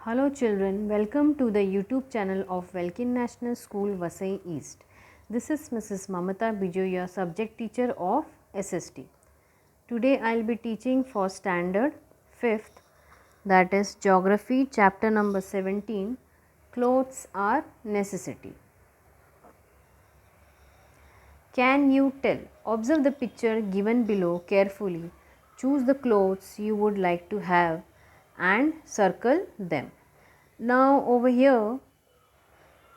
Hello children, welcome to the YouTube channel of Welkin National School, Vasai East. This is Mrs. Mamata Bijoy, your subject teacher of SST. Today I will be teaching for standard 5th, that is Geography, chapter number 17, Clothes are Necessity. Can you tell? Observe the picture given below carefully. Choose the clothes you would like to have and circle them. Now over here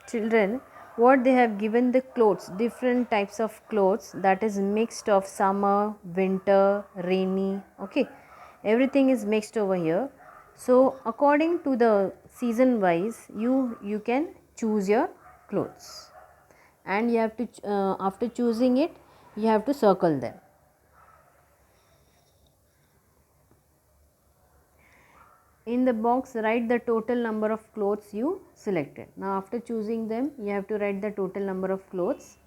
children, what they have given the clothes, different types of clothes, that is mixed of summer, winter, rainy, okay, everything is mixed over here. So according to the season wise you can choose your clothes and you have to after choosing it you have to circle them. In the box write the total number of clothes you selected. Now after choosing them you have to write the total number of clothes.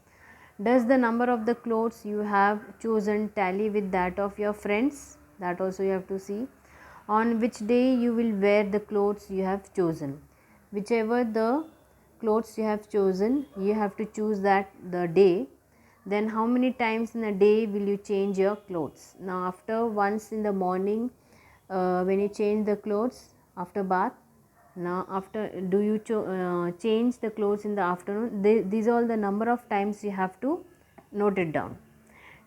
Does the number of the clothes you have chosen tally with that of your friends? That also you have to see. On which day you will wear the clothes you have chosen. Whichever the clothes you have chosen, you have to choose that the day. Then how many times in a day will you change your clothes? Now after once in the morning when you change the clothes after bath. Now after do you change the clothes in the afternoon? These are all the number of times you have to note it down.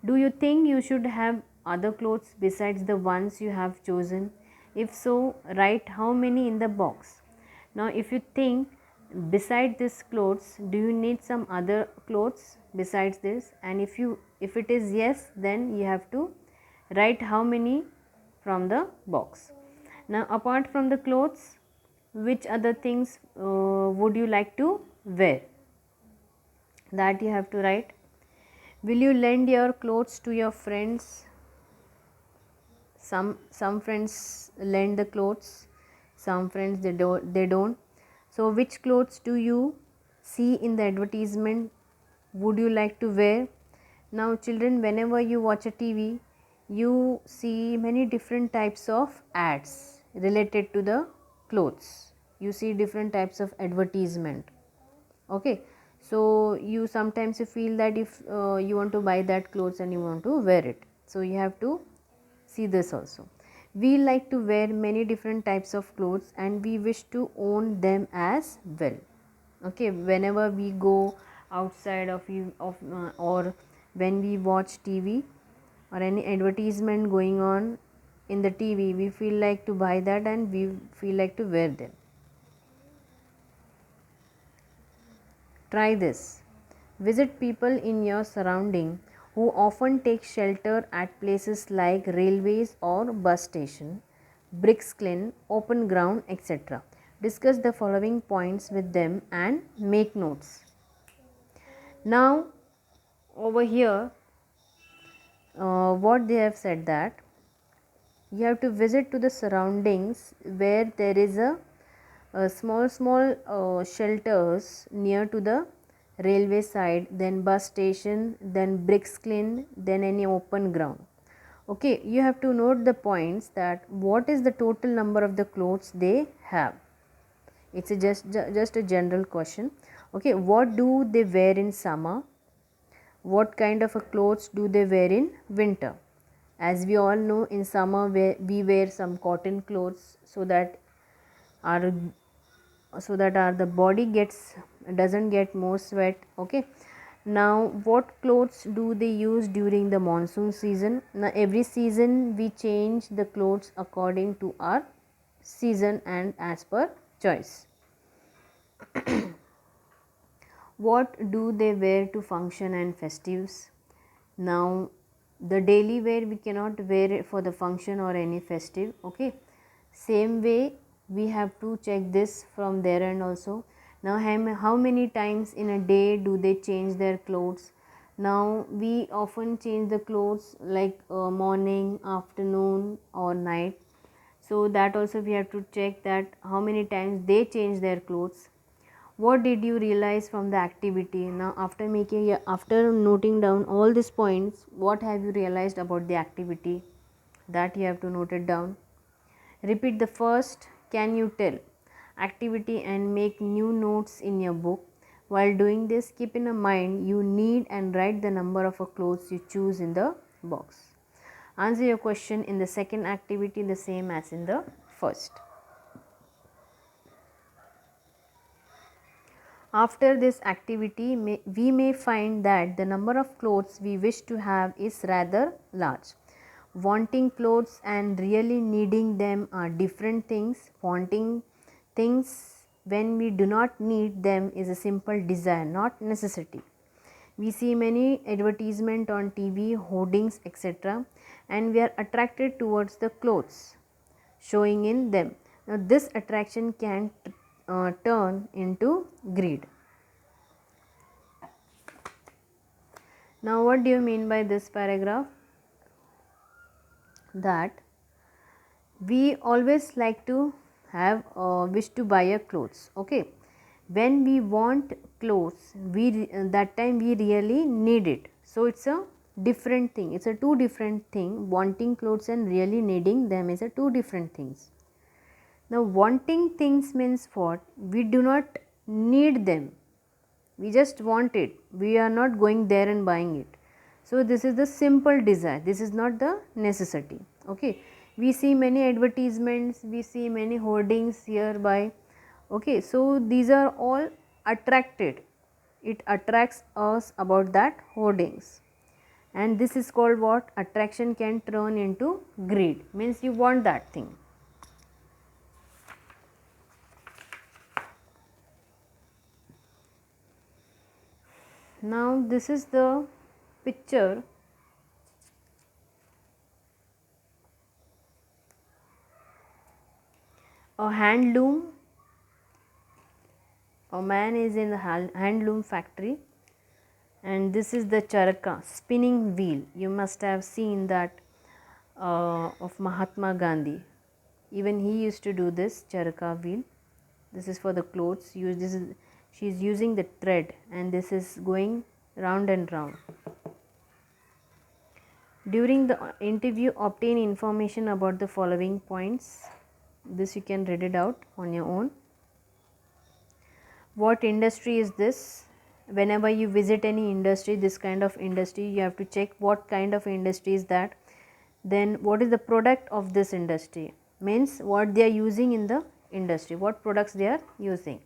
Do you think you should have other clothes besides the ones you have chosen? If so, write how many in the box. Now if you think beside this clothes, do you need some other clothes besides this? And if it is yes, then you have to write how many from the box. Now apart from the clothes, which other things would you like to wear? That you have to write. Will you lend your clothes to your friends? Some friends lend the clothes, some friends they don't. So which clothes do you see in the advertisement would you like to wear? Now children, whenever you watch a TV, you see many different types of ads related to the clothes. You see different types of advertisement. Okay, so you sometimes you feel that if you want to buy that clothes and you want to wear it, so you have to see this also. We like to wear many different types of clothes and we wish to own them as well. Okay, whenever we go outside or when we watch TV or any advertisement going on in the TV, we feel like to buy that and we feel like to wear them. Try this. Visit people in your surrounding who often take shelter at places like railways or bus station, bricks clean, open ground, etc. Discuss the following points with them and make notes. Now over here what they have said that you have to visit to the surroundings where there is a small shelters near to the railway side, then bus station, then bricks clean, then any open ground. Okay, you have to note the points that what is the total number of the clothes they have. It's just a general question. Okay, what do they wear in summer? What kind of a clothes do they wear in winter? As we all know, in summer we wear some cotton clothes so that our the body doesn't get more sweat. Okay, now what clothes do they use during the monsoon season? Now every season we change the clothes according to our season and as per choice. What do they wear to function and festives? Now the daily wear we cannot wear it for the function or any festive. Okay, same way we have to check this from their end also. Now how many times in a day do they change their clothes? Now we often change the clothes like morning, afternoon or night. So that also we have to check that how many times they change their clothes. What did you realize from the activity? Now after noting down all these points, what have you realized about the activity? That you have to note it down. Repeat the first. Can you tell? activity and make new notes in your book. While doing this, keep in mind you need and write the number of clothes you choose in the box. Answer your question in the second activity the same as in the first. After this activity, we may find that the number of clothes we wish to have is rather large. Wanting clothes and really needing them are different things. Wanting things when we do not need them is a simple desire, not necessity. We see many advertisement on TV, hoardings, etc., and we are attracted towards the clothes showing in them. Now, this attraction can turn into greed. Now, what do you mean by this paragraph? That we always like to have wish to buy a clothes. Okay, when we want clothes, that time we really need it. So it's a different thing. It's a two different thing. Wanting clothes and really needing them is a two different things. Now, wanting things means what? We do not need them. We just want it. We are not going there and buying it. So this is the simple desire. This is not the necessity. Okay. We see many advertisements. We see many hoardings hereby. Okay. So these are all attracted. It attracts us about that hoardings. And this is called what? Attraction can turn into greed. Means you want that thing. Now this is the picture a handloom. A man is in the handloom factory, and this is the charaka, spinning wheel. You must have seen that of Mahatma Gandhi. Even he used to do this charaka wheel. This is for the clothes. She is using the thread, and this is going round and round. During the interview, obtain information about the following points. This you can read it out on your own. What industry is this? Whenever you visit any industry, this kind of industry, you have to check what kind of industry is that. Then what is the product of this industry? Means what they are using in the industry, what products they are using.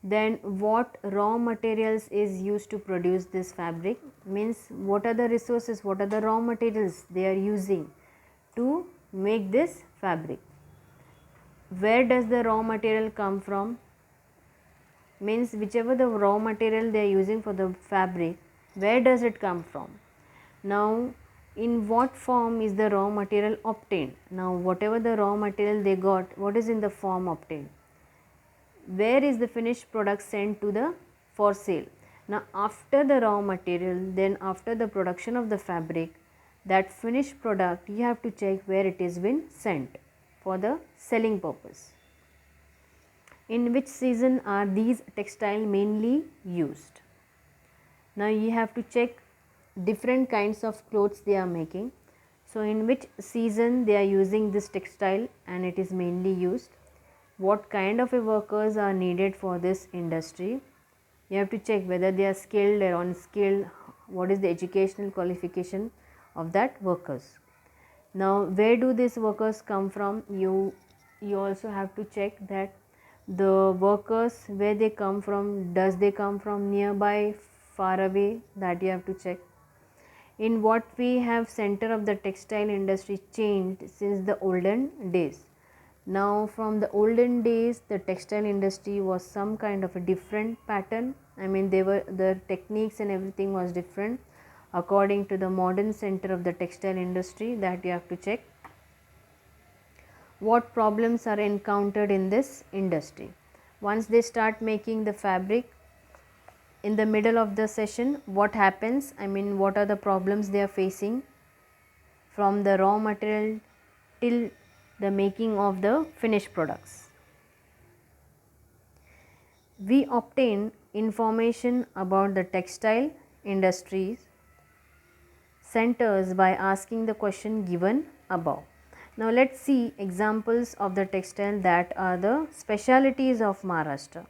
Then what raw materials is used to produce this fabric, means what are the resources, what are the raw materials they are using to make this fabric. Where does the raw material come from? Means whichever the raw material they are using for the fabric, where does it come from? Now in what form is the raw material obtained? Now whatever the raw material they got, what is in the form obtained? Where is the finished product sent to the for sale? Now after the raw material, then after the production of the fabric, that finished product you have to check where it is been sent for the selling purpose. In which season are these textiles mainly used? Now you have to check different kinds of clothes they are making. So in which season they are using this textile and it is mainly used. What kind of workers are needed for this industry? You have to check whether they are skilled or unskilled, what is the educational qualification of that workers. Now where do these workers come from? You also have to check that the workers, where they come from, does they come from nearby, far away, that you have to check. In what way have center of the textile industry changed since the olden days? Now from the olden days the textile industry was some kind of a different pattern. I mean the techniques and everything was different according to the modern center of the textile industry, that you have to check. What problems are encountered in this industry? Once they start making the fabric, in the middle of the session what happens? I mean what are the problems they are facing from the raw material till the making of the finished products. We obtain information about the textile industries centers by asking the question given above. Now let's see examples of the textile that are the specialities of Maharashtra,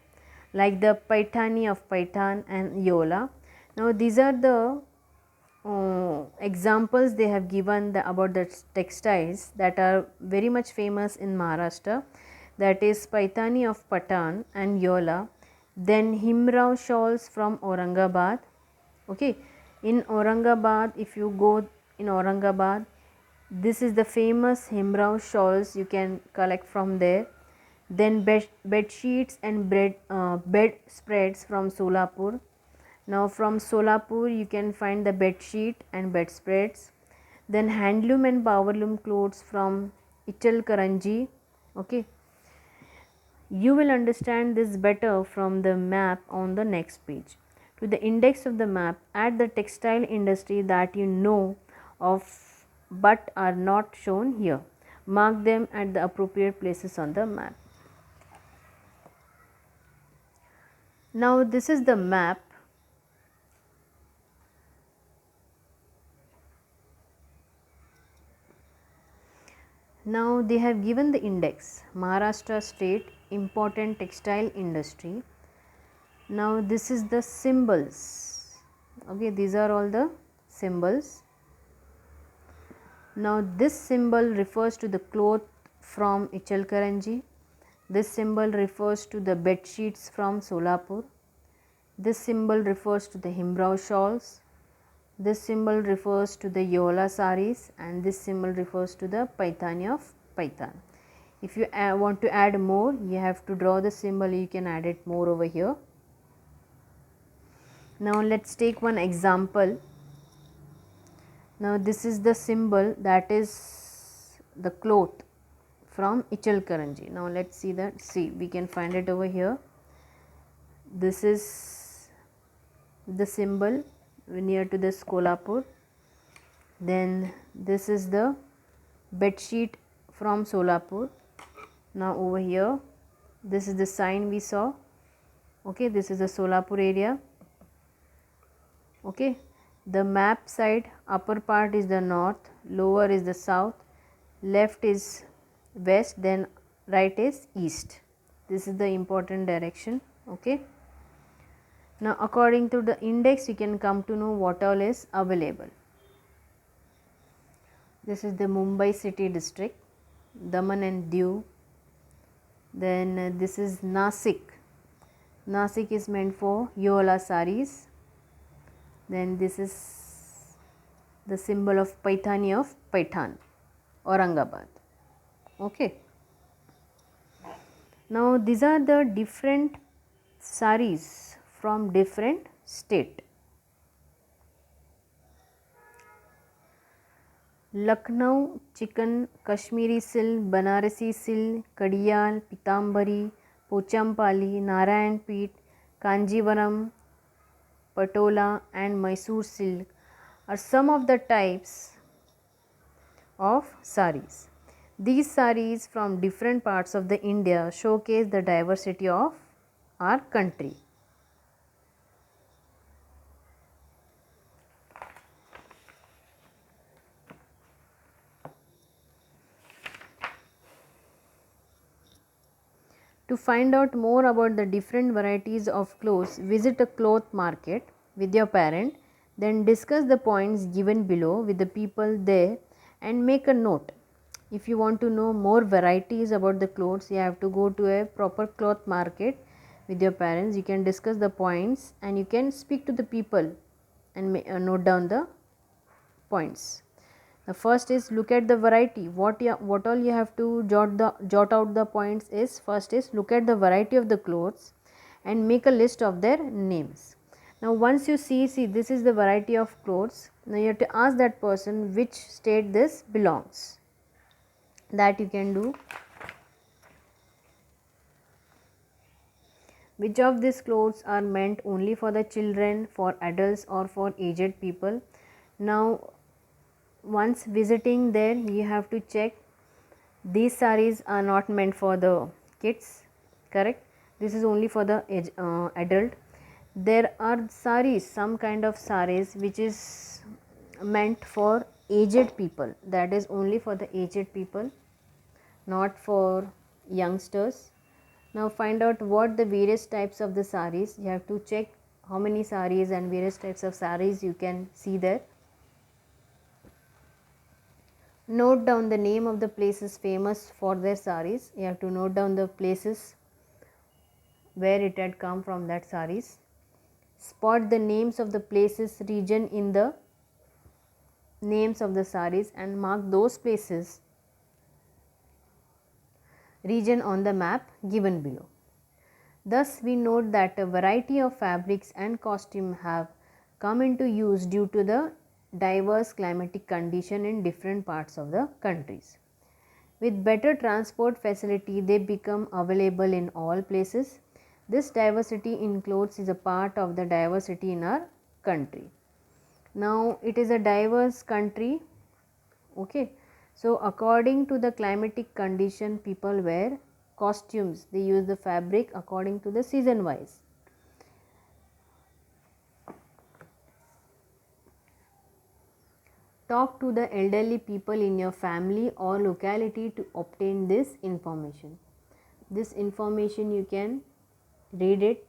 like the Paithani of Paithan and Yola. Now these are the examples they have given about the textiles that are very much famous in Maharashtra, that is Paithani of Patan and Yola, then Himrao shawls from Aurangabad. Okay, in Aurangabad, if you go in Aurangabad, this is the famous Himrao shawls you can collect from there. Then bed sheets and bed spreads from Solapur. Now from Solapur you can find the bed sheet and bedspreads. Then handloom and powerloom clothes from Ichalkaranji. Okay, you will understand this better from the map on the next page. To the index of the map, add the textile industry that you know of but are not shown here. Mark them at the appropriate places on the map. Now this is the map. Now they have given the index, Maharashtra state important textile industry. Now this is the symbols. Okay, these are all the symbols. Now this symbol refers to the cloth from Ichalkaranji. This symbol refers to the bed sheets from Solapur. This symbol refers to the Himrao shawls. This symbol refers to the Yola saris, and this symbol refers to the Paithani of Paithan. If you want to add more, you have to draw the symbol, you can add it more over here. Now let's take one example. Now this is the symbol, that is the cloth from Ichalkaranji. Now let's see that. See, we can find it over here. This is the symbol near to this Kolhapur. Then this is the bed sheet from Solapur. Now over here, this is the sign we saw. Okay, this is the Solapur area. Okay, the map side, upper part is the north, lower is the south, left is west, then right is east. This is the important direction. Okay. Now according to the index, you can come to know what all is available. This is the Mumbai city district, Daman and Diu. Then this is Nasik. Nasik is meant for Yola saris. Then this is the symbol of Paithani of Paithan, Aurangabad. Okay. Now these are the different saris from different state. Lucknow chicken, Kashmiri silk, Banarasi silk, Kadiyal, Pitambari, Pochampali, Narayanpet, Kanjivaram, Patola and Mysore silk are some of the types of saris. These saris from different parts of the India showcase the diversity of our country. To find out more about the different varieties of clothes, visit a cloth market with your parent, then discuss the points given below with the people there and make a note. If you want to know more varieties about the clothes, you have to go to a proper cloth market with your parents. You can discuss the points and you can speak to the people and note down the points. The first is look at the variety. What all you have to jot out the points is, first is look at the variety of the clothes and make a list of their names. Now once you see this is the variety of clothes. Now you have to ask that person which state this belongs. That you can do. Which of these clothes are meant only for the children, for adults or for aged people? Now once visiting there, you have to check these saris are not meant for the kids, correct? This is only for the adult. There are saris, some kind of saris which is meant for aged people, that is only for the aged people, not for youngsters. Now find out what the various types of the saris. You have to check how many saris and various types of saris you can see there. Note down the name of the places famous for their saris. You have to note down the places where it had come from, that saris. Spot the names of the places, region in the names of the saris and mark those places, region on the map given below. Thus, we note that a variety of fabrics and costume have come into use due to the diverse climatic condition in different parts of the countries. With better transport facility, they become available in all places. This diversity in clothes is a part of the diversity in our country. Now, it is a diverse country. Okay. So, according to the climatic condition, people wear costumes. They use the fabric according to the season wise. Talk to the elderly people in your family or locality to obtain this information. This information you can read it.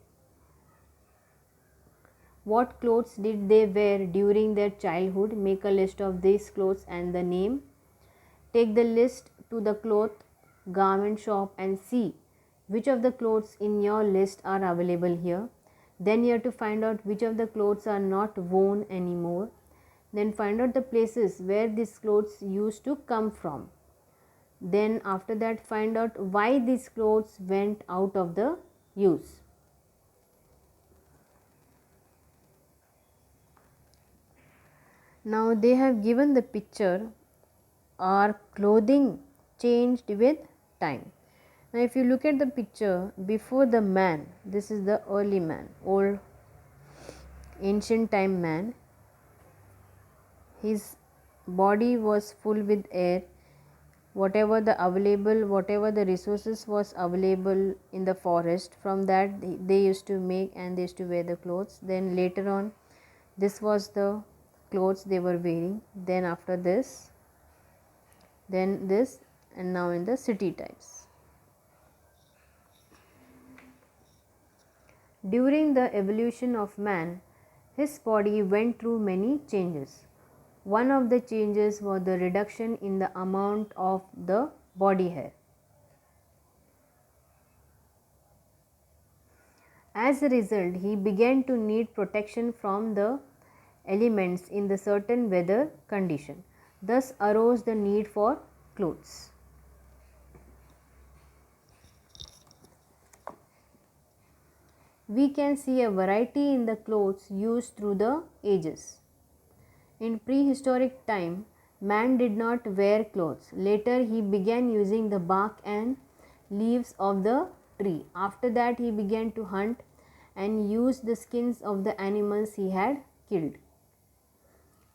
What clothes did they wear during their childhood? Make a list of these clothes and the name. Take the list to the cloth garment shop and see which of the clothes in your list are available here. Then you have to find out which of the clothes are not worn anymore. Then find out the places where these clothes used to come from. Then after that find out why these clothes went out of the use. Now they have given the picture, our clothing changed with time. Now if you look at the picture, before the man, this is the early man, old ancient time man, his body was full with air. Whatever the resources was available in the forest, from that they used to make and they used to wear the clothes. Then later on, this was the clothes they were wearing. Then after this, then this, and now in the city types. During the evolution of man, his body went through many changes. One of the changes was the reduction in the amount of the body hair. As a result, he began to need protection from the elements in the certain weather condition. Thus arose the need for clothes. We can see a variety in the clothes used through the ages. In prehistoric time, man did not wear clothes. Later he began using the bark and leaves of the tree. After that he began to hunt and use the skins of the animals he had killed.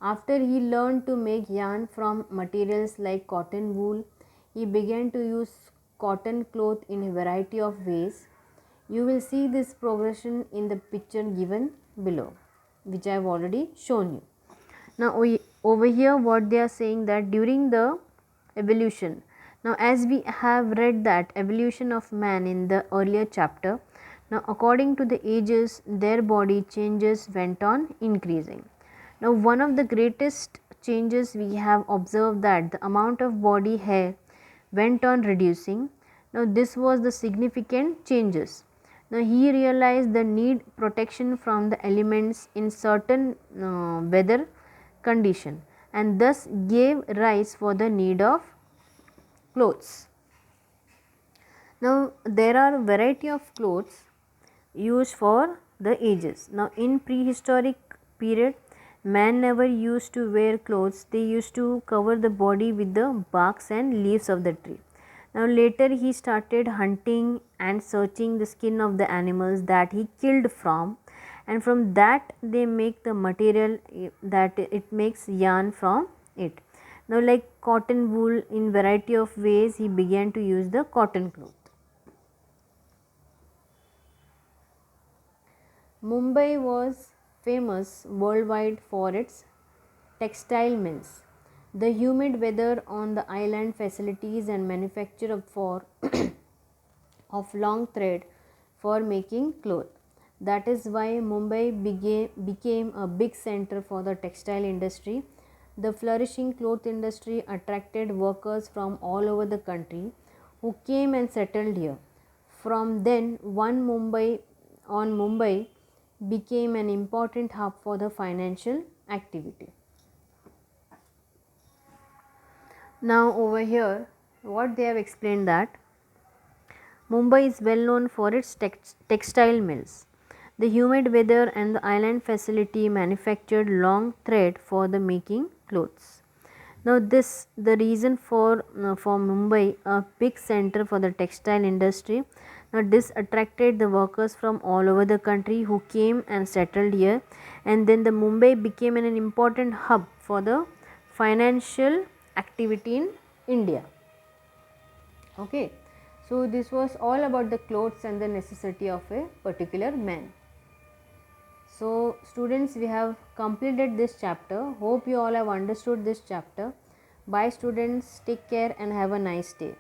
After he learned to make yarn from materials like cotton wool, he began to use cotton cloth in a variety of ways. You will see this progression in the picture given below, which I have already shown you. Now over here what they are saying, that during the evolution, now as we have read that evolution of man in the earlier chapter, now according to the ages their body changes went on increasing. Now one of the greatest changes we have observed, that the amount of body hair went on reducing. Now this was the significant changes. Now he realized the need protection from the elements in certain weather condition, and thus gave rise for the need of clothes. Now there are variety of clothes used for the ages. Now in prehistoric period, man never used to wear clothes. They used to cover the body with the barks and leaves of the tree. Now later he started hunting and searching the skin of the animals that he killed from, and from that they make the material that it makes yarn from it. Now like cotton wool, in variety of ways he began to use the cotton cloth. Mumbai was famous worldwide for its textile mills. The humid weather on the island facilities and manufacture of long thread for making cloth. That is why Mumbai became a big center for the textile industry. The flourishing cloth industry attracted workers from all over the country who came and settled here. From then, Mumbai became an important hub for the financial activity. Now over here, what they have explained that Mumbai is well known for its textile mills. The humid weather and the island facility manufactured long thread for the making clothes. Now this the reason for Mumbai a big center for the textile industry. Now this attracted the workers from all over the country who came and settled here, and then the Mumbai became an important hub for the financial activity in India. Okay. So this was all about the clothes and the necessity of a particular man. So students, we have completed this chapter. Hope you all have understood this chapter. Bye students, take care and have a nice day.